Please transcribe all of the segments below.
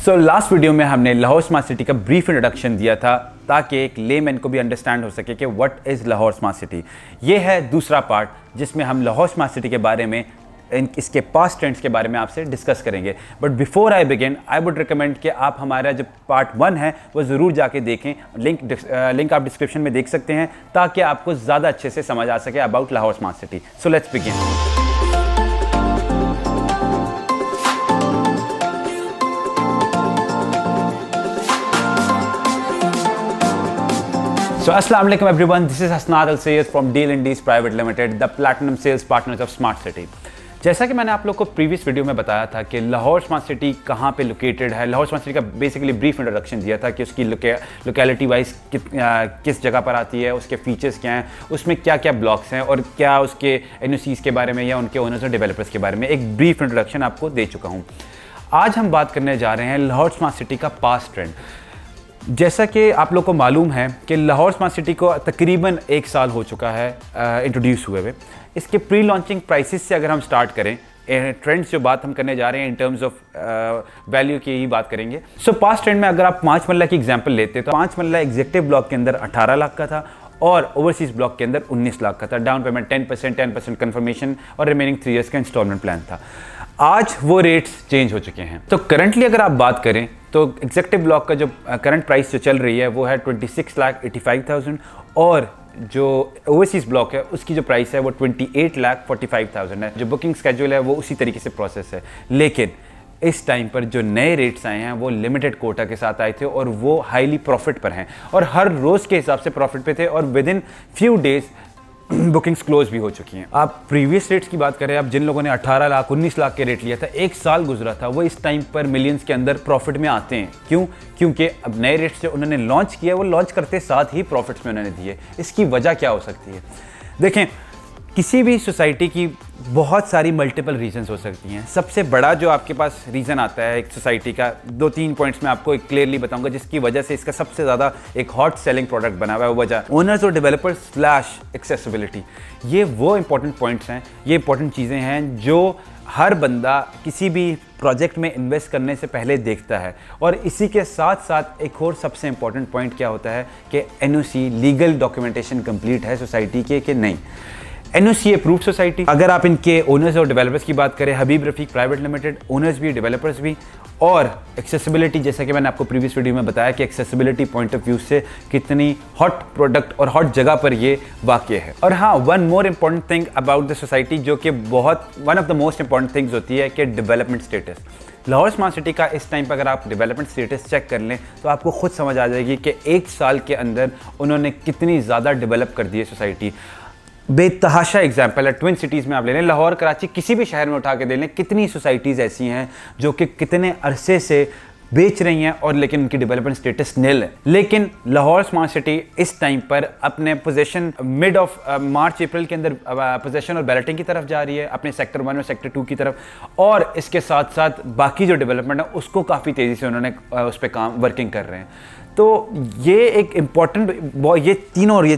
So last video में हमने Lahore smart city का ब्रीफ इंट्रोडक्शन दिया था ताकि एक लेमैन को भी अंडरस्टैंड हो सके कि what is Lahore smart city. ये है दूसरा पार्ट जिसमें हम लाहौर स्मार्ट सिटी के बारे में इसके पास्ट ट्रेंड्स के बारे में आपसे डिस्कस करेंगे। But before I begin I would recommend कि आप हमारा जो पार्ट 1 है वो ज़रूर जाके देखें। लिंक आप डिस्क्रिप्शन में देख सकते हैं ताकि आपको ज़्यादा अच्छे से समझ आ सके about Lahore smart city. So let's begin. So Assalamu alaikum everyone, this is Hasnat Al Sayyed from Deal Indies Private Limited, the platinum sales partners of Smart City। जैसा कि मैंने आप लोग को प्रीवियस वीडियो में बताया था कि लाहौर स्मार्ट सिटी कहाँ पे लोकेटेड है। लाहौर स्मार्ट सिटी का बेसिकली ब्रीफ इंट्रोडक्शन दिया था कि उसकी लोकेलिटी वाइज किस जगह पर आती है, उसके फीचर्स क्या हैं, उसमें क्या क्या ब्लॉक्स हैं और क्या उसके एनओसीज़ के बारे में या उनके ओनर्स और डेवलपर्स के बारे में एक ब्रीफ इंट्रोडक्शन आपको दे चुका हूँ। आज हम बात करने जा रहे हैं लाहौर स्मार्ट सिटी का पास्ट ट्रेंड। जैसा कि आप लोग को मालूम है कि लाहौर स्मार्ट सिटी को तकरीबन 1 साल हो चुका है इंट्रोड्यूस हुए हुए। इसके प्री लॉन्चिंग प्राइसेस से अगर हम स्टार्ट करें, ट्रेंड्स जो बात हम करने जा रहे हैं इन टर्म्स ऑफ वैल्यू की ही बात करेंगे। सो पास्ट ट्रेंड में अगर आप 5 मरला की एग्जांपल लेते तो 5 मरला एग्जेक्टिव ब्लॉक के अंदर 18 लाख का था और ओवरसीज ब्लॉक के अंदर 19 लाख का था। डाउन पेमेंट 10% कंफर्मेशन और रिमेनिंग 3 इयर्स का इंस्टॉलमेंट प्लान था। आज वो रेट्स चेंज हो चुके हैं। तो करंटली अगर आप बात करें तो एग्जेक्टिव ब्लॉक का जो करंट प्राइस जो चल रही है वो है 26,85,000 और जो ओवरसीज ब्लॉक है उसकी जो प्राइस है वो 28,45,000 है। जो बुकिंग स्केड्यूल है वो उसी तरीके से प्रोसेस है। लेकिन इस टाइम पर जो नए रेट्स आए हैं वो लिमिटेड कोटा के साथ आए थे और वो हाईली प्रॉफिट पर हैं और हर रोज़ के हिसाब से प्रॉफिट पे थे और with in few days bookings close भी हो चुकी हैं। आप प्रीवियस रेट्स की बात करें, आप जिन लोगों ने 18 लाख 19 लाख के रेट लिया था, 1 साल गुजरा था, वो इस टाइम पर मिलियंस के अंदर प्रॉफिट में आते हैं। क्यों? क्योंकि अब नए रेट्स जो उन्होंने लॉन्च किया वो लॉन्च करते साथ ही प्रॉफिट्स में उन्होंने दिए। इसकी वजह क्या हो सकती है? देखें, किसी भी सोसाइटी की बहुत सारी मल्टीपल रीजंस हो सकती हैं। सबसे बड़ा जो आपके पास रीज़न आता है एक सोसाइटी का, 2-3 पॉइंट्स में आपको एक क्लियरली बताऊंगा जिसकी वजह से इसका सबसे ज़्यादा एक हॉट सेलिंग प्रोडक्ट बना हुआ है। वो वजह ओनर्स और डेवलपर्स स्लैश एक्सेसिबिलिटी। ये वो इंपॉर्टेंट पॉइंट्स हैं, ये इंपॉर्टेंट चीज़ें हैं जो हर बंदा किसी भी प्रोजेक्ट में इन्वेस्ट करने से पहले देखता है। और इसी के साथ साथ एक और सबसे इंपॉर्टेंट पॉइंट क्या होता है कि एनओसी लीगल डॉक्यूमेंटेशन कंप्लीट है सोसाइटी के कि नहीं। एनओसी अप्रूव्ड सोसाइटी, अगर आप इनके ओनर्स और डेवलपर्स की बात करें, हबीब रफीक प्राइवेट लिमिटेड, ओनर्स भी डेवलपर्स भी, और एक्सेसिबिलिटी जैसा कि मैंने आपको प्रीवियस वीडियो में बताया कि एक्सेसिबिलिटी पॉइंट ऑफ व्यू से कितनी हॉट प्रोडक्ट और हॉट जगह पर ये वाक़ई है। और हाँ, one more important thing about the society जो कि बहुत one of the most important things होती है कि development status. Lahore smart city का इस टाइम पर अगर आप डेवलपमेंट स्टेटस चेक कर लें तो आपको खुद समझ आ जाएगी कि 1 साल के अंदर उन्होंने कितनी ज़्यादा डेवलप कर दी है सोसाइटी। बेतहाशा एग्जाम्पल है, ट्विन सिटीज़ में आप ले लें, लाहौर कराची किसी भी शहर में उठा के दे लें, कितनी सोसाइटीज़ ऐसी हैं जो कि कितने अरसे से बेच रही हैं और लेकिन उनकी डेवलपमेंट स्टेटस नील है। लेकिन लाहौर स्मार्ट सिटी इस टाइम पर अपने पोजीशन मिड ऑफ मार्च अप्रैल के अंदर पोजीशन और बैलेटिंग की तरफ जा रही है, अपने सेक्टर 1 और सेक्टर 2 की तरफ। और इसके साथ साथ बाकी जो डेवलपमेंट है उसको काफ़ी तेज़ी से उन्होंने उस पर काम वर्किंग कर रहे हैं। तो ये एक इम्पॉर्टेंट, ये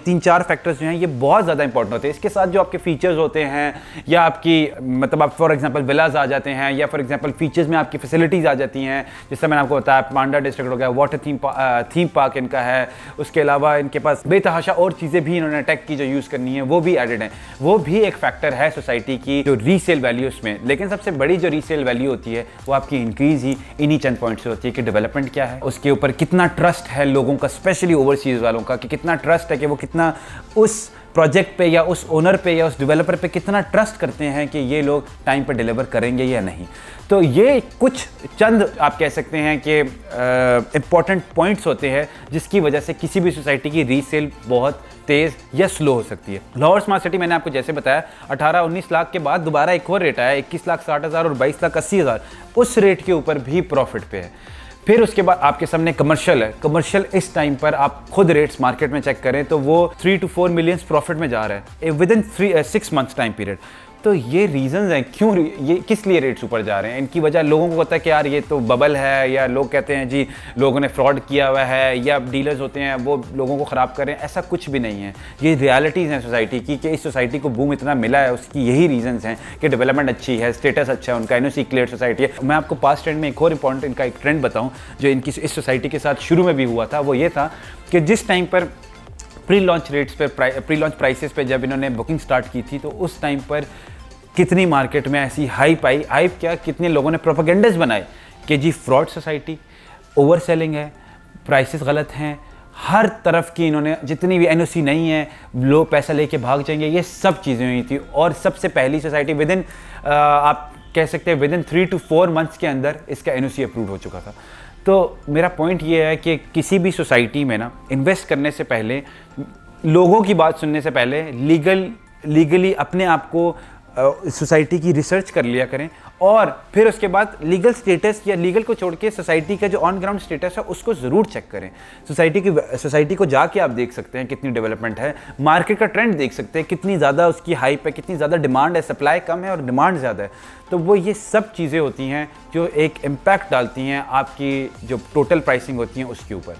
3-4 फैक्टर्स जो हैं ये बहुत ज़्यादा इंपॉर्टेंट होते हैं। इसके साथ जो आपके फीचर्स होते हैं या आपकी मतलब आप फॉर एग्जांपल विलाज आ जाते हैं या फॉर एग्जांपल फीचर्स में आपकी फैसिलिटीज़ आ जाती हैं। जैसे मैंने आपको बताया पांडा डिस्ट्रिक्ट हो गया, वाटर थीम पार्क इनका है, उसके अलावा इनके पास बेतहाशा और चीज़ें भी इन्होंने टेक की जो यूज़ करनी है वो भी एडेड हैं। वो भी एक फैक्टर है सोसाइटी की जो रीसेल वैल्यू उसमें। लेकिन सबसे बड़ी जो रीसेल वैल्यू होती है वो आपकी इंक्रीज़ ही इन्हीं चंद पॉइंट से होती है कि डेवलपमेंट क्या है, उसके ऊपर कितना ट्रस्ट है लोगों का, स्पेशली ओवरसीज वालों का, कि कितना ट्रस्ट है कि वो कितना उस प्रोजेक्ट पे या उस ओनर पे या उस डेवलपर पे कितना ट्रस्ट करते हैं कि ये लोग टाइम पे डिलीवर करेंगे या नहीं। तो ये कुछ चंद आप कह सकते हैं कि इम्पॉर्टेंट पॉइंट्स होते हैं जिसकी वजह से किसी भी सोसाइटी की रीसेल बहुत तेज़ या स्लो हो सकती है। लाहौर स्मार्ट सिटी मैंने आपको जैसे बताया 18-19 लाख के बाद दोबारा एक और रेट आया 21,60,000 और 22,80,000। उस रेट के ऊपर भी प्रॉफिट पे है। फिर उसके बाद आपके सामने कमर्शियल है। कमर्शियल इस टाइम पर आप खुद रेट्स मार्केट में चेक करें तो वो 3 to 4 मिलियंस प्रॉफिट में जा रहा है with in 6 months time period. तो ये रीजंस हैं क्यों ये किस लिए रेट्स ऊपर जा रहे हैं। इनकी वजह लोगों को पता है कि यार ये तो बबल है, या लोग कहते हैं जी लोगों ने फ्रॉड किया हुआ है, या डीलर्स होते हैं वो लोगों को ख़राब कर रहे हैं। ऐसा कुछ भी नहीं है, ये रियलिटीज़ हैं सोसाइटी की कि इस सोसाइटी को बूम इतना मिला है, उसकी यही रीजंस हैं कि डेवलपमेंट अच्छी है, स्टेटस अच्छा है, उनका एनओसी क्लियर सोसाइटी है। मैं आपको पास्ट ट्रेंड में एक और इंपॉर्टेंट इनका एक ट्रेंड बताऊँ जो इनकी इस सोसाइटी के साथ शुरू में भी हुआ था। वो ये था कि जिस टाइम पर प्री लॉन्च रेट्स पे प्री लॉन्च प्राइसेस पे जब इन्होंने बुकिंग स्टार्ट की थी, तो उस टाइम पर कितनी मार्केट में ऐसी हाइप आई, हाइप क्या, कितने लोगों ने प्रोपेगेंडास बनाए कि जी फ्रॉड सोसाइटी, ओवर सेलिंग है, प्राइसेस गलत हैं, हर तरफ की इन्होंने जितनी भी एनओसी नहीं है, लोग पैसा लेके भाग जाएंगे, ये सब चीज़ें हुई थी। और सबसे पहली सोसाइटी विदिन आप कह सकते हैं विदिन 3 to 4 मंथ्स के अंदर इसका एनओसी अप्रूव हो चुका था। तो मेरा पॉइंट ये है कि किसी भी सोसाइटी में ना इन्वेस्ट करने से पहले, लोगों की बात सुनने से पहले लीगली अपने आप को सोसाइटी की रिसर्च कर लिया करें, और फिर उसके बाद लीगल स्टेटस या लीगल को छोड़ के सोसाइटी का जो ऑन ग्राउंड स्टेटस है उसको ज़रूर चेक करें। सोसाइटी को जाके आप देख सकते हैं कितनी डेवलपमेंट है, मार्केट का ट्रेंड देख सकते हैं कितनी ज़्यादा उसकी हाइप है, कितनी ज़्यादा डिमांड है, सप्लाई कम है और डिमांड ज़्यादा है। तो वो ये सब चीज़ें होती हैं जो एक इम्पैक्ट डालती हैं आपकी जो टोटल प्राइसिंग होती है उसके ऊपर।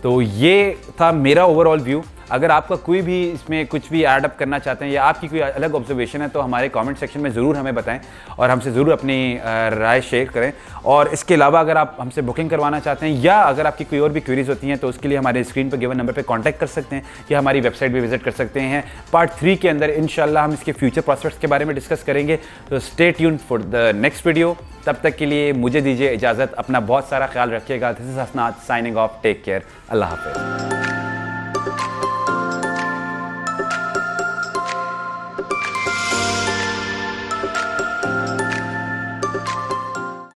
तो ये था मेरा ओवरऑल व्यू। अगर आपका कोई भी इसमें कुछ भी ऐड अप करना चाहते हैं या आपकी कोई अलग ऑब्जर्वेशन है तो हमारे कमेंट सेक्शन में ज़रूर हमें बताएं और हमसे ज़रूर अपनी राय शेयर करें। और इसके अलावा अगर आप हमसे बुकिंग करवाना चाहते हैं या अगर आपकी कोई और भी क्वेरीज होती हैं तो उसके लिए हमारे स्क्रीन पर गिवन नंबर पर कॉन्टैक्ट कर सकते हैं या हमारी वेबसाइट भी विजिट कर सकते हैं। पार्ट 3 के अंदर इंशाल्लाह हम इसके फ्यूचर प्रॉस्पेक्ट्स के बारे में डिस्कस करेंगे। तो stay tuned for the next video. तब तक के लिए मुझे दीजिए इजाज़त, अपना बहुत सारा ख्याल रखिएगा। दिस इज हसनाद साइनिंग ऑफ, टेक केयर, अल्लाह हाफिज़।